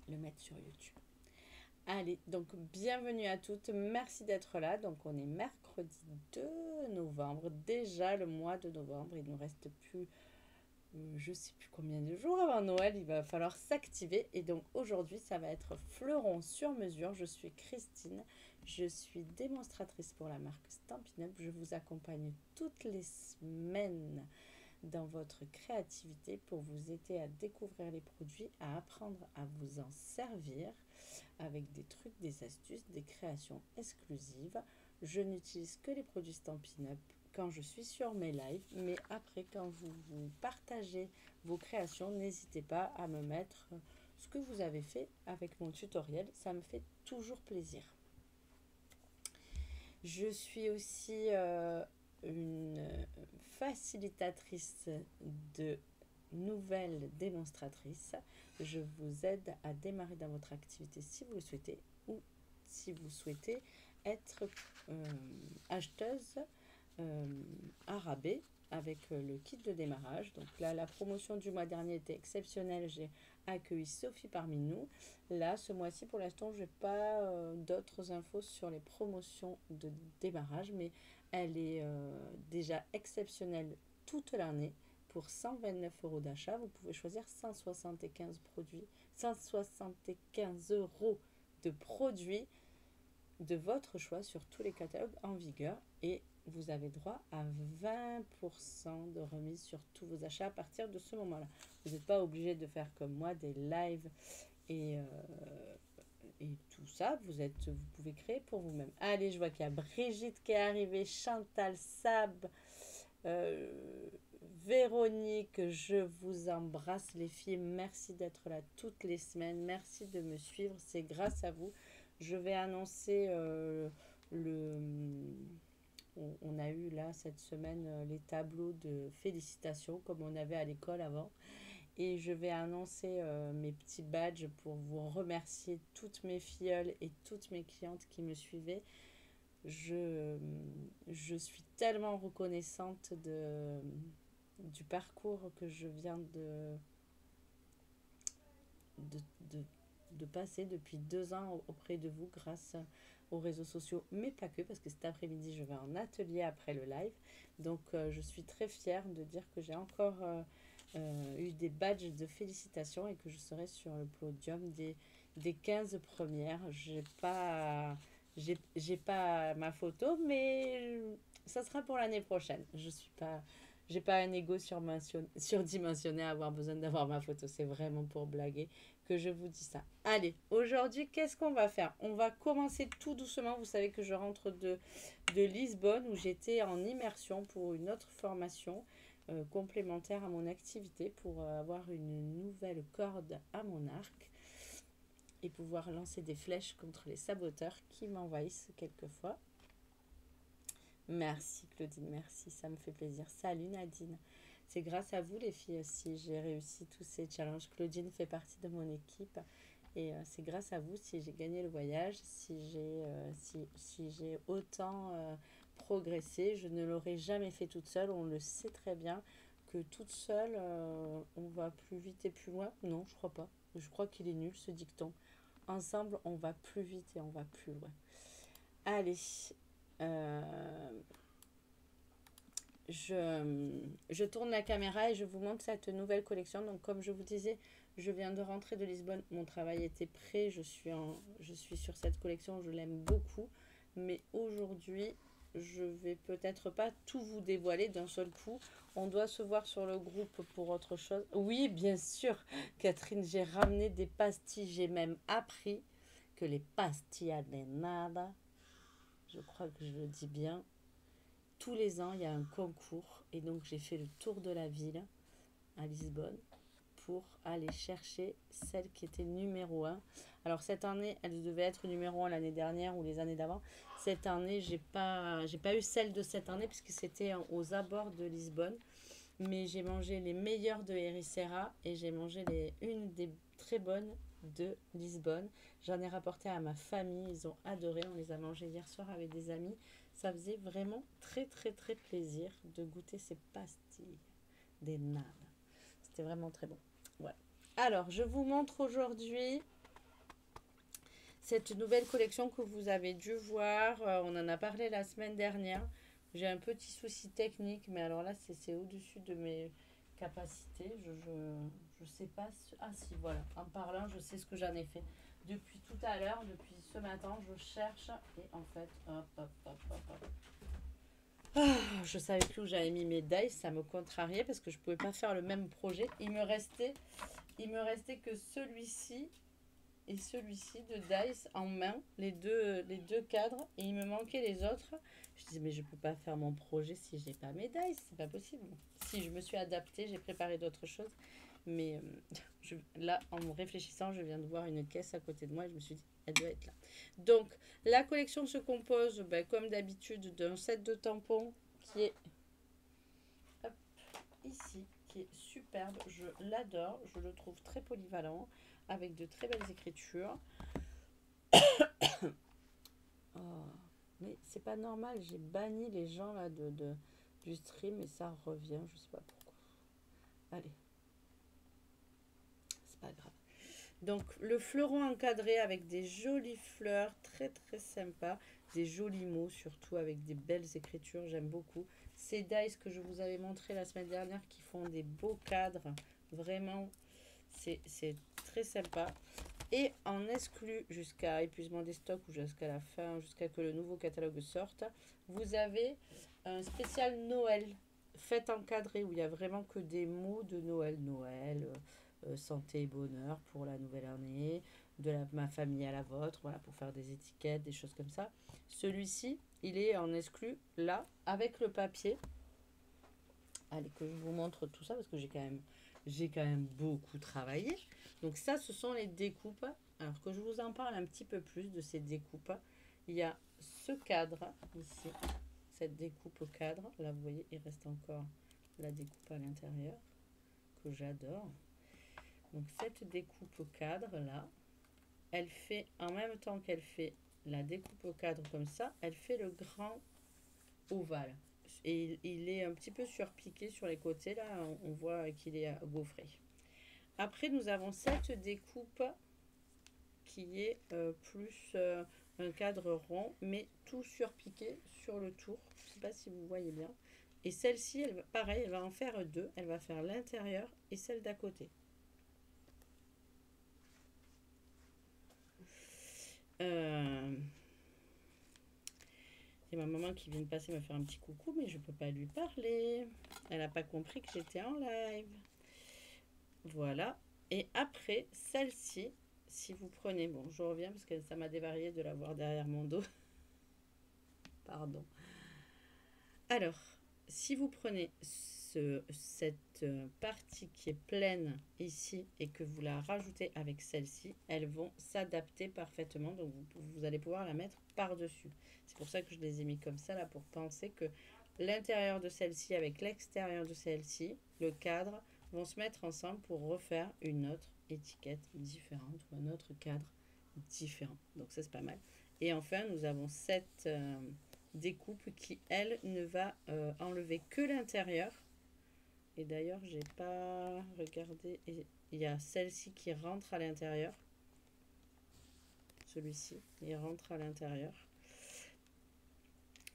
le mettre sur YouTube. Allez, donc bienvenue à toutes, merci d'être là. Donc on est mercredi 2 novembre, déjà le mois de novembre, il ne nous reste plus, je ne sais plus combien de jours avant Noël, il va falloir s'activer. Et donc aujourd'hui ça va être fleuron sur mesure. Je suis Christine, je suis démonstratrice pour la marque Stampin' Up. Je vous accompagne toutes les semaines dans votre créativité pour vous aider à découvrir les produits, à apprendre à vous en servir avec des trucs, des astuces, des créations exclusives. Je n'utilise que les produits Stampin' Up quand je suis sur mes lives, mais après quand vous partagez vos créations, n'hésitez pas à me mettre ce que vous avez fait avec mon tutoriel, ça me fait toujours plaisir. Je suis aussi une facilitatrice de nouvelles démonstratrices. Je vous aide à démarrer dans votre activité si vous le souhaitez ou si vous souhaitez être acheteuse à rabais avec le kit de démarrage. Donc là, la promotion du mois dernier était exceptionnelle. J'ai accueilli Sophie parmi nous. Là, ce mois-ci, pour l'instant, je n'ai pas d'autres infos sur les promotions de démarrage, mais elle est déjà exceptionnelle toute l'année. Pour 129 euros d'achat, vous pouvez choisir 175 produits, 175 euros de produits de votre choix sur tous les catalogues en vigueur et vous avez droit à 20% de remise sur tous vos achats à partir de ce moment-là. Vous n'êtes pas obligé de faire comme moi des lives et tout ça. Vous pouvez créer pour vous-même. Allez, je vois qu'il y a Brigitte qui est arrivée, Chantal, Sab, euh, Véronique, je vous embrasse les filles. Merci d'être là toutes les semaines. Merci de me suivre. C'est grâce à vous. Je vais annoncer le... On a eu là cette semaine les tableaux de félicitations comme on avait à l'école avant. Et je vais annoncer mes petits badges pour vous remercier toutes mes filleules et toutes mes clientes qui me suivaient. Je suis tellement reconnaissante du parcours que je viens de, de, de passer depuis 2 ans auprès de vous grâce aux réseaux sociaux, mais pas que, parce que cet après-midi, je vais en atelier après le live. Donc, je suis très fière de dire que j'ai encore eu des badges de félicitations et que je serai sur le podium des 15 premières. J'ai pas ma photo, mais ça sera pour l'année prochaine. Je suis pas, j'ai pas un ego surdimensionné à avoir besoin d'avoir ma photo. C'est vraiment pour blaguer que je vous dis ça. Allez, aujourd'hui, qu'est-ce qu'on va faire? On va commencer tout doucement. Vous savez que je rentre de Lisbonne où j'étais en immersion pour une autre formation complémentaire à mon activité pour avoir une nouvelle corde à mon arc et pouvoir lancer des flèches contre les saboteurs qui m'envahissent quelquefois. Merci Claudine, merci, ça me fait plaisir. Salut Nadine. C'est grâce à vous les filles si j'ai réussi tous ces challenges. Claudine fait partie de mon équipe et c'est grâce à vous si j'ai gagné le voyage, si j'ai autant progressé. Je ne l'aurais jamais fait toute seule, on le sait très bien que toute seule on va plus vite et plus loin. Non, je crois pas. Je crois qu'il est nul ce dicton. Ensemble, on va plus vite et on va plus loin. Allez, euh, je tourne la caméra et je vous montre cette nouvelle collection. Donc, comme je vous disais, je viens de rentrer de Lisbonne. Mon travail était prêt. Je suis sur cette collection. Je l'aime beaucoup. Mais aujourd'hui, je vais peut-être pas tout vous dévoiler d'un seul coup. On doit se voir sur le groupe pour autre chose. Oui, bien sûr, Catherine, j'ai ramené des pastilles. J'ai même appris que les pastilles de nada, je crois que je le dis bien, tous les ans, il y a un concours. Et donc, j'ai fait le tour de la ville à Lisbonne pour aller chercher celle qui était numéro un. Alors, cette année, elle devait être numéro un l'année dernière ou les années d'avant. Cette année, j'ai pas eu celle de cette année puisque c'était aux abords de Lisbonne. Mais j'ai mangé les meilleures de Ericeira et j'ai mangé une des très bonnes de Lisbonne. J'en ai rapporté à ma famille, ils ont adoré. On les a mangés hier soir avec des amis. Ça faisait vraiment très très très plaisir de goûter ces pastilles des nades. C'était vraiment très bon. Ouais. Alors, je vous montre aujourd'hui cette nouvelle collection que vous avez dû voir, on en a parlé la semaine dernière. J'ai un petit souci technique, mais alors là, c'est au-dessus de mes capacités. Je sais pas. Ah si, voilà. En parlant, je sais ce que j'en ai fait. Depuis tout à l'heure, depuis ce matin, je cherche. Et en fait, hop, hop, hop, hop, hop. Ah, je savais plus où j'avais mis mes dice. Ça me contrariait parce que je pouvais pas faire le même projet. Il me restait que celui-ci et celui-ci de dice en main, les deux cadres, et il me manquait les autres. Je disais, mais je peux pas faire mon projet si j'ai pas mes dice, c'est pas possible. Si, je me suis adaptée, j'ai préparé d'autres choses, mais là, en me réfléchissant, je viens de voir une caisse à côté de moi et je me suis dit, elle doit être là. Donc, la collection se compose, comme d'habitude, d'un set de tampons qui est hop, ici, qui est superbe. Je l'adore, je le trouve très polyvalent, avec de très belles écritures. Oh, mais c'est pas normal, j'ai banni les gens là du stream et ça revient, je sais pas pourquoi. Allez, c'est pas grave. Donc le fleuron encadré avec des jolies fleurs, très très sympa, des jolis mots surtout avec des belles écritures, j'aime beaucoup. Ces dice que je vous avais montré la semaine dernière qui font des beaux cadres, vraiment c'est très sympa. Et en exclu jusqu'à épuisement des stocks ou jusqu'à la fin, jusqu'à que le nouveau catalogue sorte, vous avez un spécial Noël, fête encadrée, où il n'y a vraiment que des mots de Noël. Noël, santé et bonheur pour la nouvelle année, ma famille à la vôtre, voilà, pour faire des étiquettes, des choses comme ça. Celui-ci, il est en exclu là, avec le papier. Allez, que je vous montre tout ça, parce que j'ai quand même beaucoup travaillé. Donc ça, ce sont les découpes. Alors que je vous en parle un petit peu plus de ces découpes. Il y a ce cadre ici, cette découpe au cadre. Là, vous voyez, il reste encore la découpe à l'intérieur, que j'adore. Donc cette découpe au cadre, là, elle fait, en même temps qu'elle fait la découpe au cadre comme ça, elle fait le grand ovale. Et il est un petit peu surpiqué sur les côtés, là, on voit qu'il est gaufré. Après, nous avons cette découpe qui est plus un cadre rond, mais tout surpiqué sur le tour. Je ne sais pas si vous voyez bien. Et celle-ci, pareil, elle va en faire deux. Elle va faire l'intérieur et celle d'à côté. Et ma maman qui vient de passer me faire un petit coucou, mais je ne peux pas lui parler. Elle n'a pas compris que j'étais en live. Voilà. Et après, celle-ci, si vous prenez... Bon, je reviens parce que ça m'a dévarié de la voir derrière mon dos. Pardon. Alors, si vous prenez cette partie qui est pleine ici et que vous la rajoutez avec celle-ci, elles vont s'adapter parfaitement. Donc, vous allez pouvoir la mettre par-dessus. C'est pour ça que je les ai mis comme ça, là, pour penser que l'intérieur de celle-ci avec l'extérieur de celle-ci, le cadre, vont se mettre ensemble pour refaire une autre étiquette différente ou un autre cadre différent. Donc ça, c'est pas mal. Et enfin, nous avons cette découpe qui, elle, ne va enlever que l'intérieur. Et d'ailleurs, j'ai pas regardé. Il y a celle-ci qui rentre à l'intérieur. Celui-ci, il rentre à l'intérieur.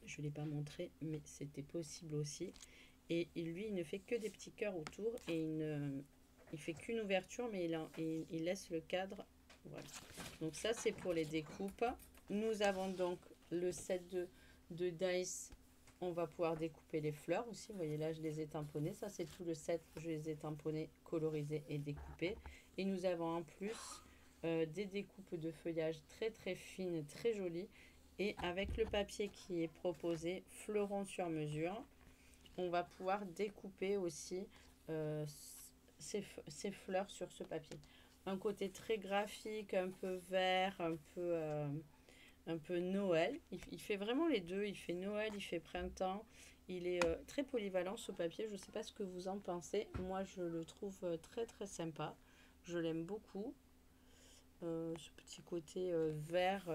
Je ne l'ai pas montré, mais c'était possible aussi. Et lui, il ne fait que des petits cœurs autour et il fait qu'une ouverture, mais il laisse le cadre. Voilà. Donc ça, c'est pour les découpes. Nous avons donc le set de dice. On va pouvoir découper les fleurs aussi. Vous voyez là, je les ai tamponnées. Ça, c'est tout le set. Je les ai tamponnés, colorisés et découpés. Et nous avons en plus des découpes de feuillage très très fines, très jolies. Et avec le papier qui est proposé, fleuron sur mesure, on va pouvoir découper aussi ces fleurs sur ce papier. Un côté très graphique, un peu vert, un peu Noël. Il fait vraiment les deux. Il fait Noël, il fait printemps. Il est très polyvalent ce papier. Je ne sais pas ce que vous en pensez. Moi, je le trouve très très sympa. Je l'aime beaucoup. Ce petit côté vert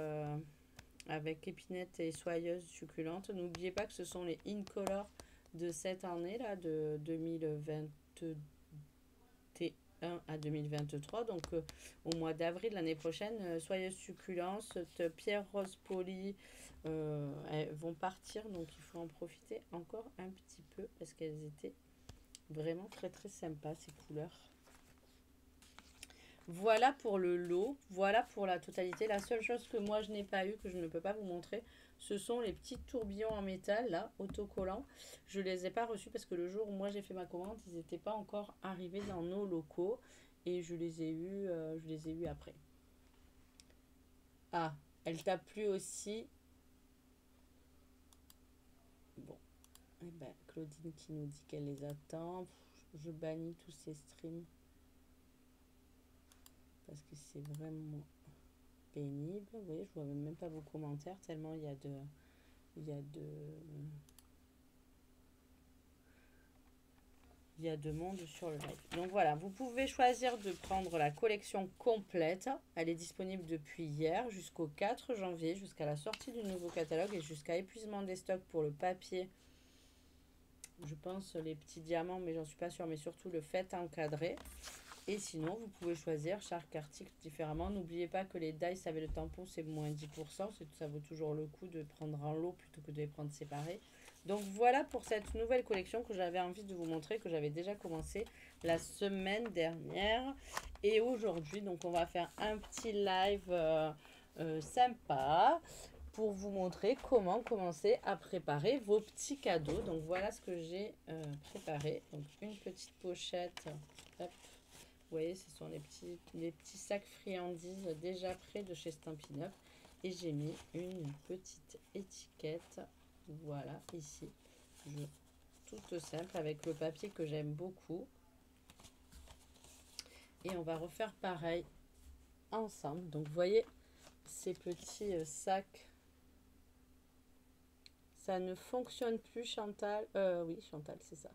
avec épinette et soyeuse succulente. N'oubliez pas que ce sont les Incolor de cette année là, de 2021. 2021 à 2023. Donc au mois d'avril l'année prochaine, Soyeuse Succulence, Pierre Rose Polie elles vont partir. Donc il faut en profiter encore un petit peu parce qu'elles étaient vraiment très très sympas ces couleurs. Voilà pour le lot, voilà pour la totalité. La seule chose que moi je n'ai pas eu, que je ne peux pas vous montrer, ce sont les petits tourbillons en métal, là, autocollants. Je ne les ai pas reçus parce que le jour où moi j'ai fait ma commande, ils n'étaient pas encore arrivés dans nos locaux. Et je les ai eus après. Ah, elle t'a plu aussi. Bon, eh ben, Claudine qui nous dit qu'elle les attend. Je bannis tous ces streams parce que c'est vraiment pénible. Vous voyez, je vois même pas vos commentaires tellement il y a de monde sur le live. Donc voilà, vous pouvez choisir de prendre la collection complète. Elle est disponible depuis hier jusqu'au 4 janvier, jusqu'à la sortie du nouveau catalogue et jusqu'à épuisement des stocks pour le papier. Je pense les petits diamants, mais j'en suis pas sûre, mais surtout le fait encadré. Et sinon, vous pouvez choisir chaque article différemment. N'oubliez pas que les dice avec le tampon, c'est moins 10%. Ça vaut toujours le coup de prendre en lot plutôt que de les prendre séparés. Donc voilà pour cette nouvelle collection que j'avais envie de vous montrer, que j'avais déjà commencé la semaine dernière. Et aujourd'hui, donc on va faire un petit live sympa pour vous montrer comment commencer à préparer vos petits cadeaux. Donc voilà ce que j'ai préparé. Donc une petite pochette. Hop. Vous voyez, ce sont les petits sacs friandises déjà prêts de chez Stampin' Up. Et j'ai mis une petite étiquette. Voilà, ici. Toute simple avec le papier que j'aime beaucoup. Et on va refaire pareil ensemble. Donc, vous voyez, ces petits sacs. Ça ne fonctionne plus, Chantal. Oui, Chantal, c'est ça.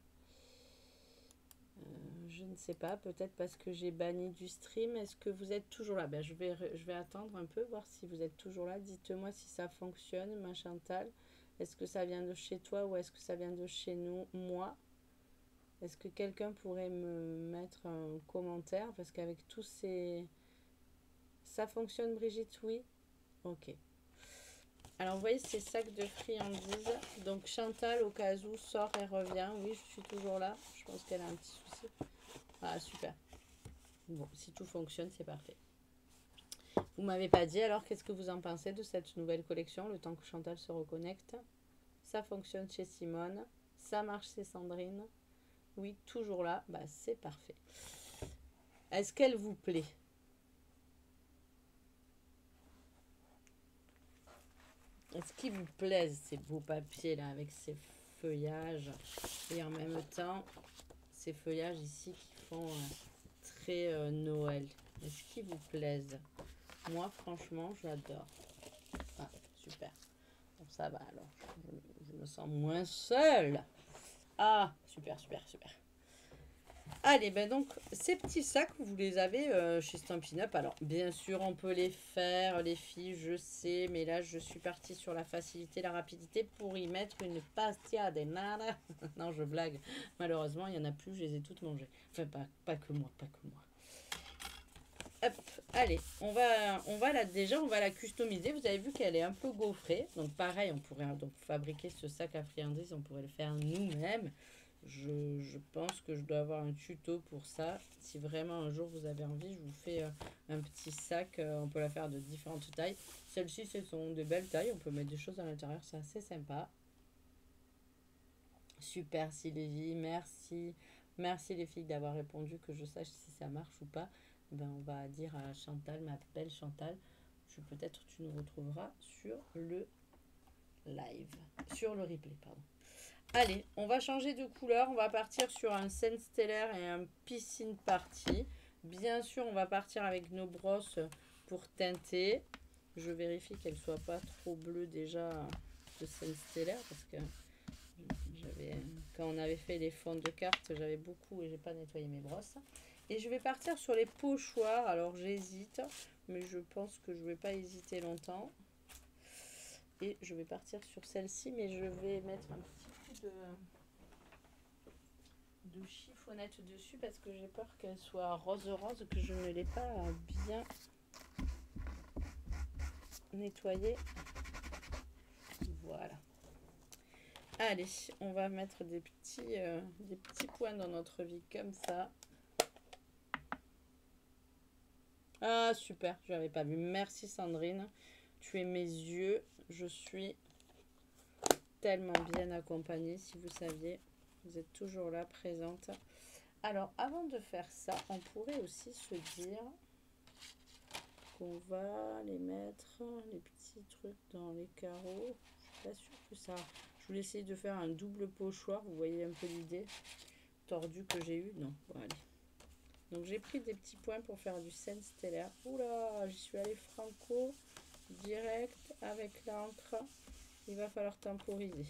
Je ne sais pas, peut-être parce que j'ai banni du stream. Est-ce que vous êtes toujours là? Ben, je vais attendre un peu, voir si vous êtes toujours là. Dites-moi si ça fonctionne, ma Chantal. Est-ce que ça vient de chez toi ou est-ce que ça vient de chez nous, moi? Est-ce que quelqu'un pourrait me mettre un commentaire? Parce qu'avec tous ces... Ça fonctionne, Brigitte? Oui? Ok. Alors, vous voyez ces sacs de friandises. Donc, Chantal, au cas où, sort et revient. Oui, je suis toujours là. Je pense qu'elle a un petit souci. Ah, super. Bon, si tout fonctionne, c'est parfait. Vous m'avez pas dit, alors, qu'est-ce que vous en pensez de cette nouvelle collection, le temps que Chantal se reconnecte? Ça fonctionne chez Simone. Ça marche chez Sandrine. Oui, toujours là. Bah, c'est parfait. Est-ce qu'elle vous plaît? Est-ce qu'ils vous plaisent, ces beaux papiers là, avec ces feuillages? Et en même temps, ces feuillages ici qui font très Noël. Est-ce qu'ils vous plaisent? Moi, franchement, j'adore. Ah, super. Bon, ça va alors. Je me sens moins seule. Ah, super, super, super. Allez, ben donc, ces petits sacs, vous les avez chez Stampin' Up. Alors, bien sûr, on peut les faire, les filles, je sais. Mais là, je suis partie sur la facilité, la rapidité pour y mettre une pastilla de nada. Non, je blague. Malheureusement, il n'y en a plus, je les ai toutes mangées. Enfin, pas que moi, pas que moi. Hop, allez, on va la customiser. Vous avez vu qu'elle est un peu gaufrée. Donc pareil, on pourrait donc fabriquer ce sac à friandises, on pourrait le faire nous-mêmes. Je pense que je dois avoir un tuto pour ça. Si vraiment un jour vous avez envie, je vous fais un petit sac. On peut la faire de différentes tailles. Celles-ci, ce sont de belles tailles. On peut mettre des choses à l'intérieur. C'est assez sympa. Super Sylvie, merci. Merci les filles d'avoir répondu, que je sache si ça marche ou pas. Ben, on va dire à Chantal, ma belle Chantal, peut-être tu nous retrouveras sur le live, sur le replay, pardon. Allez, on va changer de couleur, on va partir sur un scène stellaire et un piscine party. Bien sûr, on va partir avec nos brosses pour teinter. Je vérifie qu'elle soit pas trop bleue déjà de scène stellaire parce que quand on avait fait les fonds de cartes, j'avais beaucoup et j'ai pas nettoyé mes brosses. Et je vais partir sur les pochoirs. Alors j'hésite, mais je pense que je vais pas hésiter longtemps. Et je vais partir sur celle-ci, mais je vais mettre un petit coup de chiffonnette dessus parce que j'ai peur qu'elle soit rose, que je ne l'ai pas bien nettoyée. Voilà. Allez, on va mettre des petits points dans notre vie comme ça. Ah, super, je n'avais pas vu. Merci Sandrine. Tu es mes yeux. Je suis tellement bien accompagnée, si vous saviez. Vous êtes toujours là, présente. Alors, avant de faire ça, on pourrait aussi se dire qu'on va les mettre, les petits trucs dans les carreaux. Je suis pas sûre que ça... Je voulais essayer de faire un double pochoir. Vous voyez un peu l'idée tordue que j'ai eue. Non, bon, allez. Donc, j'ai pris des petits points pour faire du scène stellaire. Oula, j'y suis allée franco, direct, avec l'encre. Il va falloir temporiser.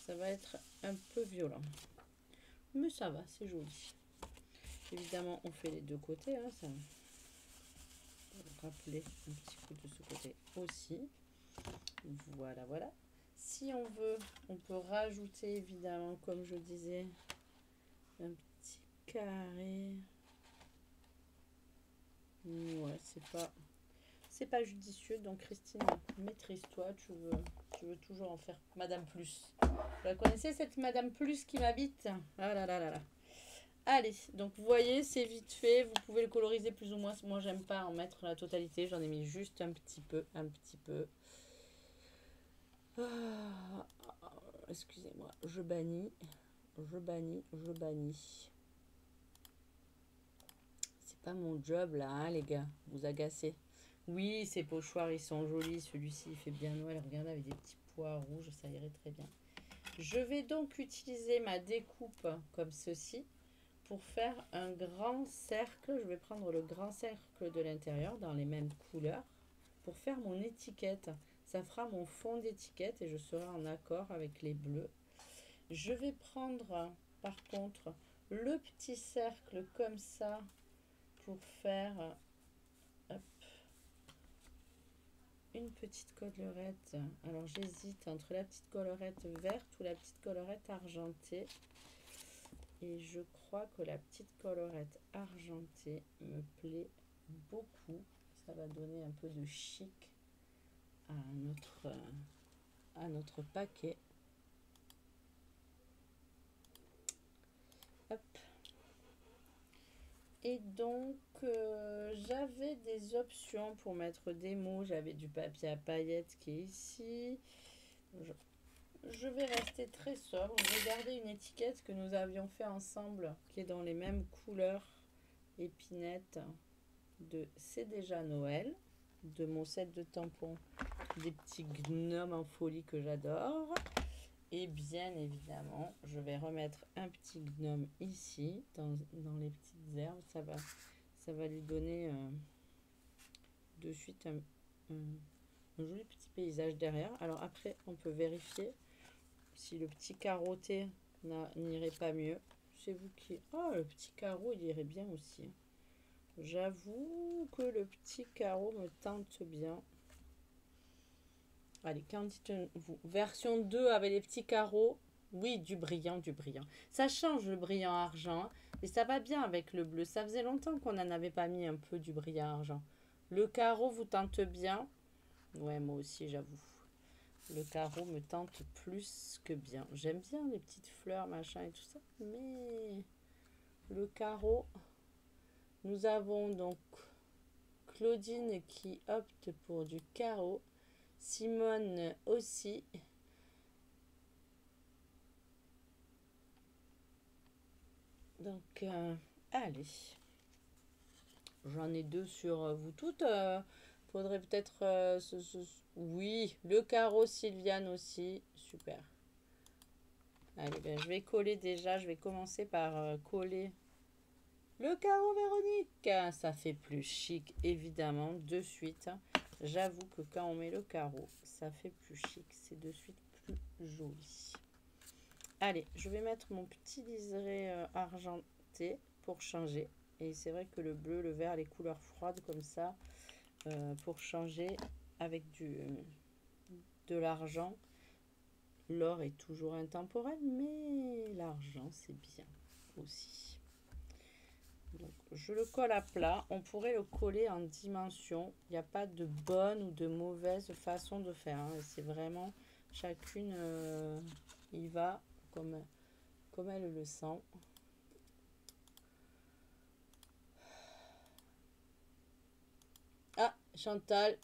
Ça va être un peu violent. Mais ça va, c'est joli. Évidemment, on fait les deux côtés. Hein, ça. Rappeler un petit coup de ce côté aussi. Voilà, voilà. Si on veut, on peut rajouter évidemment, comme je disais, un petit carré. Ouais, c'est pas judicieux. Donc Christine, maîtrise-toi. Tu veux toujours en faire Madame Plus. Vous la connaissez cette Madame Plus qui m'habite? Ah là là là là. Allez, donc vous voyez, c'est vite fait. Vous pouvez le coloriser plus ou moins. Moi, j'aime pas en mettre la totalité. J'en ai mis juste un petit peu, Ah, excusez-moi, je bannis. C'est pas mon job là, hein, les gars. Vous agacez. Oui, ces pochoirs, ils sont jolis. Celui-ci, il fait bien Noël. Regardez, avec des petits pois rouges, ça irait très bien. Je vais donc utiliser ma découpe comme ceci pour faire un grand cercle. Je vais prendre le grand cercle de l'intérieur dans les mêmes couleurs pour faire mon étiquette. Ça fera mon fond d'étiquette et je serai en accord avec les bleus. Je vais prendre par contre le petit cercle comme ça pour faire hop, une petite collerette. Alors j'hésite entre la petite collerette verte ou la petite collerette argentée. Et je crois que la petite collerette argentée me plaît beaucoup. Ça va donner un peu de chic à notre paquet. Hop. Et donc, j'avais des options pour mettre des mots. J'avais du papier à paillettes qui est ici. Je vais rester très sobre. Je vais garder une étiquette que nous avions fait ensemble, qui est dans les mêmes couleurs épinettes de C'est déjà Noël, de mon set de tampons, des petits gnomes en folie que j'adore. Et bien évidemment, je vais remettre un petit gnome ici, dans les petites herbes. Ça va lui donner de suite un joli petit paysage derrière. Alors après, on peut vérifier si le petit carotté n'irait pas mieux. C'est vous qui... Oh, le petit carreau, il irait bien aussi. J'avoue que le petit carreau me tente bien. Allez, qu'en dites-vous? Version 2 avec les petits carreaux. Oui, du brillant. Ça change le brillant argent. Et ça va bien avec le bleu. Ça faisait longtemps qu'on n'en avait pas mis un peu du brillant argent. Le carreau vous tente bien? Ouais, moi aussi, j'avoue. Le carreau me tente plus que bien. J'aime bien les petites fleurs, machin et tout ça. Mais le carreau, nous avons donc Claudine qui opte pour du carreau. Simone aussi. Donc, allez. J'en ai deux sur vous toutes. Faudrait peut-être... oui, le carreau Sylviane aussi. Super. Allez, ben, je vais coller déjà. Je vais commencer par coller le carreau Véronique. Ça fait plus chic, évidemment, de suite. J'avoue que quand on met le carreau, ça fait plus chic. C'est de suite plus joli. Allez, je vais mettre mon petit liseré argenté pour changer. Et c'est vrai que le bleu, le vert, les couleurs froides comme ça, pour changer avec de l'argent, l'or est toujours intemporel, mais l'argent, c'est bien aussi. Donc, je le colle à plat. On pourrait le coller en dimension. Il n'y a pas de bonne ou de mauvaise façon de faire, hein. C'est vraiment chacune y va comme elle le sent. Ah, Chantal,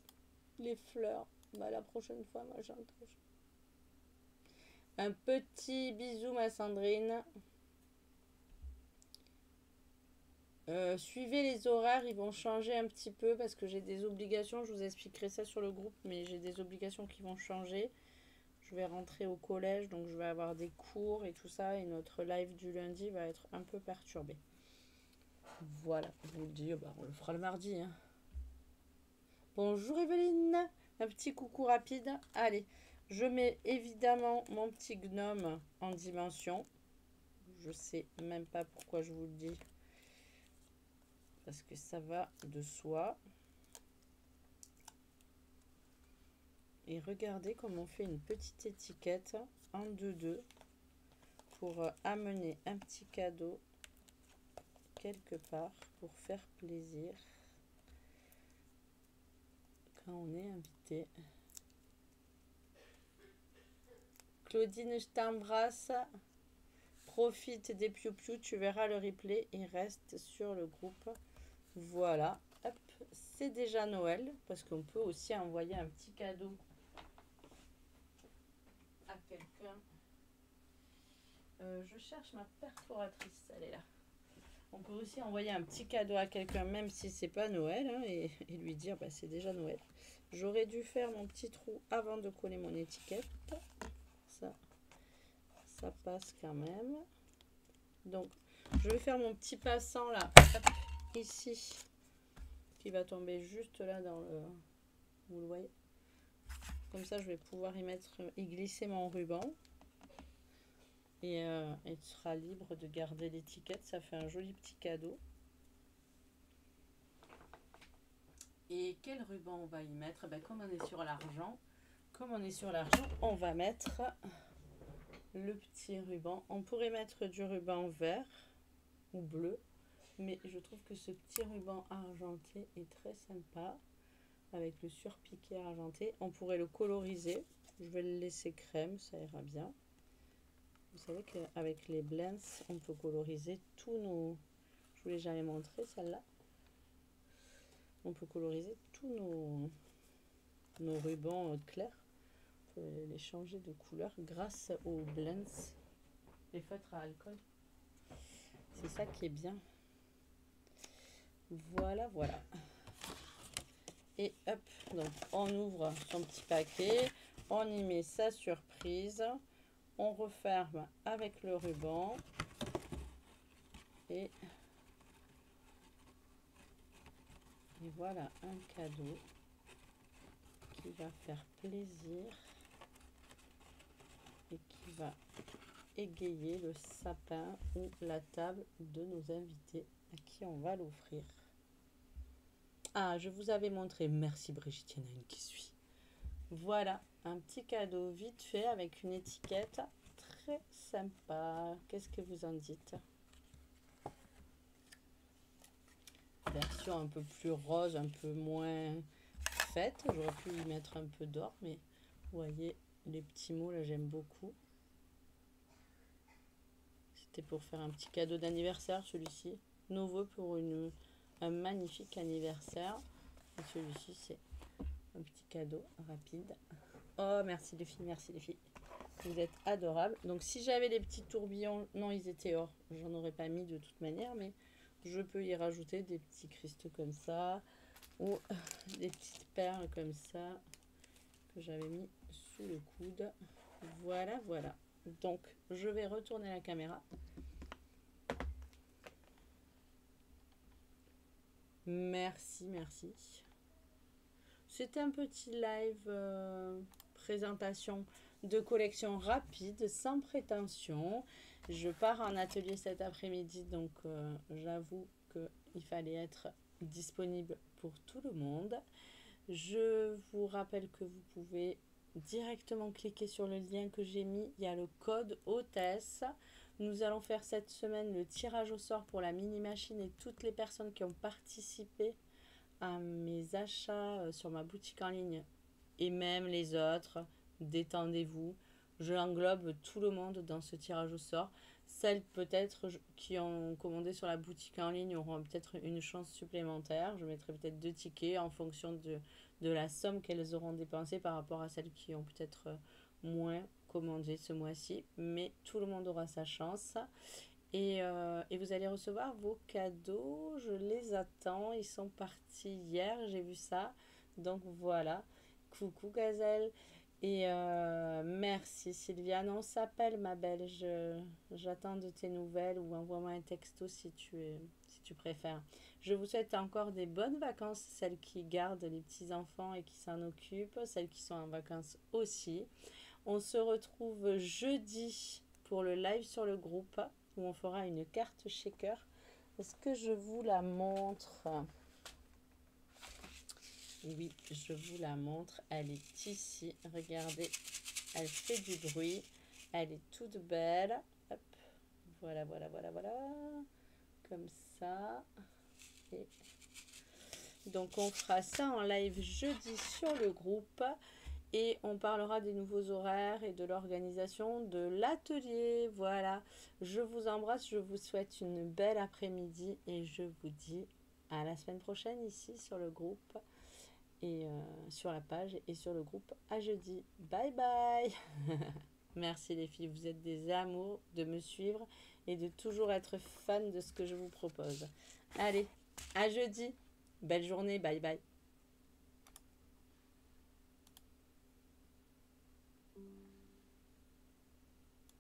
les fleurs. Bah, la prochaine fois, ma Chantal. Un petit bisou, ma Sandrine. Suivez les horaires, ils vont changer un petit peu parce que j'ai des obligations. Je vous expliquerai ça sur le groupe, mais j'ai des obligations qui vont changer. Je vais rentrer au collège, donc je vais avoir des cours et tout ça. Et notre live du lundi va être un peu perturbé. Voilà, je vous le dis, bah, on le fera le mardi, hein. Bonjour Evelyne, un petit coucou rapide. Allez, je mets évidemment mon petit gnome en dimension. Je sais même pas pourquoi je vous le dis. Parce que ça va de soi. Et regardez comment on fait une petite étiquette en 2-2 pour amener un petit cadeau quelque part pour faire plaisir quand on est invité. Claudine, je t'embrasse. Profite des piou-piou, tu verras le replay et reste sur le groupe. Voilà, hop, c'est déjà Noël parce qu'on peut aussi envoyer un petit cadeau à quelqu'un. Je cherche ma perforatrice, elle est là. On peut aussi envoyer un petit cadeau à quelqu'un même si c'est pas Noël, hein, et lui dire bah, c'est déjà Noël. J'aurais dû faire mon petit trou avant de coller mon étiquette. Ça passe quand même. Donc je vais faire mon petit passant là, hop, ici, qui va tomber juste là dans le... Vous le voyez? Comme ça je vais pouvoir y glisser mon ruban. Et il sera libre de garder l'étiquette. Ça fait un joli petit cadeau. Et quel ruban on va y mettre? Ben, comme on est sur l'argent, on va mettre le petit ruban. On pourrait mettre du ruban vert ou bleu, mais je trouve que ce petit ruban argenté est très sympa avec le surpiqué argenté. On pourrait le coloriser. Je vais le laisser crème, ça ira bien. Vous savez qu'avec les blends, on peut coloriser tous nos... Je vous l'ai jamais montré celle-là. On peut coloriser tous nos rubans clairs. On peut les changer de couleur grâce aux blends, les feutres à alcool. C'est ça qui est bien. Voilà, voilà. Et hop, donc on ouvre son petit paquet. On y met sa surprise. On referme avec le ruban. Et voilà un cadeau qui va faire plaisir et qui va égayer le sapin ou la table de nos invités à qui on va l'offrir. Ah, je vous avais montré, merci Brigitte, il y en a une qui suit. Voilà, un petit cadeau vite fait avec une étiquette très sympa. Qu'est-ce que vous en dites? Version un peu plus rose, un peu moins faite. J'aurais pu y mettre un peu d'or, mais vous voyez les petits mots là, j'aime beaucoup. C'était pour faire un petit cadeau d'anniversaire, celui-ci. Nos voeux pour un magnifique anniversaire. Et celui-ci, c'est un petit cadeau rapide. Oh, merci les filles, merci les filles. Vous êtes adorables. Donc, si j'avais les petits tourbillons, non, ils étaient or. J'en aurais pas mis de toute manière, mais je peux y rajouter des petits cristaux comme ça ou des petites perles comme ça que j'avais mis sous le coude. Voilà, voilà. Donc, je vais retourner la caméra. Merci, merci. C'était un petit live présentation de collection rapide, sans prétention. Je pars en atelier cet après-midi, donc j'avoue qu'il fallait être disponible pour tout le monde. Je vous rappelle que vous pouvez directement cliquer sur le lien que j'ai mis. Il y a le code hôtesse. Nous allons faire cette semaine le tirage au sort pour la mini machine et toutes les personnes qui ont participé à mes achats sur ma boutique en ligne et même les autres. Détendez-vous. Je englobe tout le monde dans ce tirage au sort. Celles peut-être qui ont commandé sur la boutique en ligne auront peut-être une chance supplémentaire. Je mettrai peut-être 2 tickets en fonction de la somme qu'elles auront dépensée par rapport à celles qui ont peut-être moins commandé ce mois-ci. Mais tout le monde aura sa chance. Et vous allez recevoir vos cadeaux. Je les attends. Ils sont partis hier. J'ai vu ça. Donc voilà. Coucou Gazelle. Merci Sylviane. On s'appelle ma belle. J'attends de tes nouvelles ou envoie-moi un texto si tu préfères. Je vous souhaite encore des bonnes vacances, celles qui gardent les petits-enfants et qui s'en occupent, celles qui sont en vacances aussi. On se retrouve jeudi pour le live sur le groupe où on fera une carte shaker. Est-ce que je vous la montre? Oui, je vous la montre. Elle est ici. Regardez, elle fait du bruit. Elle est toute belle. Hop. Voilà, voilà, voilà, voilà. Comme ça. Et donc, on fera ça en live jeudi sur le groupe. Et on parlera des nouveaux horaires et de l'organisation de l'atelier. Voilà. Je vous embrasse. Je vous souhaite une belle après-midi. Et je vous dis à la semaine prochaine ici sur le groupe. Et sur la page et sur le groupe à jeudi. Bye bye. Merci les filles, vous êtes des amours de me suivre et de toujours être fan de ce que je vous propose. Allez, à jeudi. Belle journée, bye bye.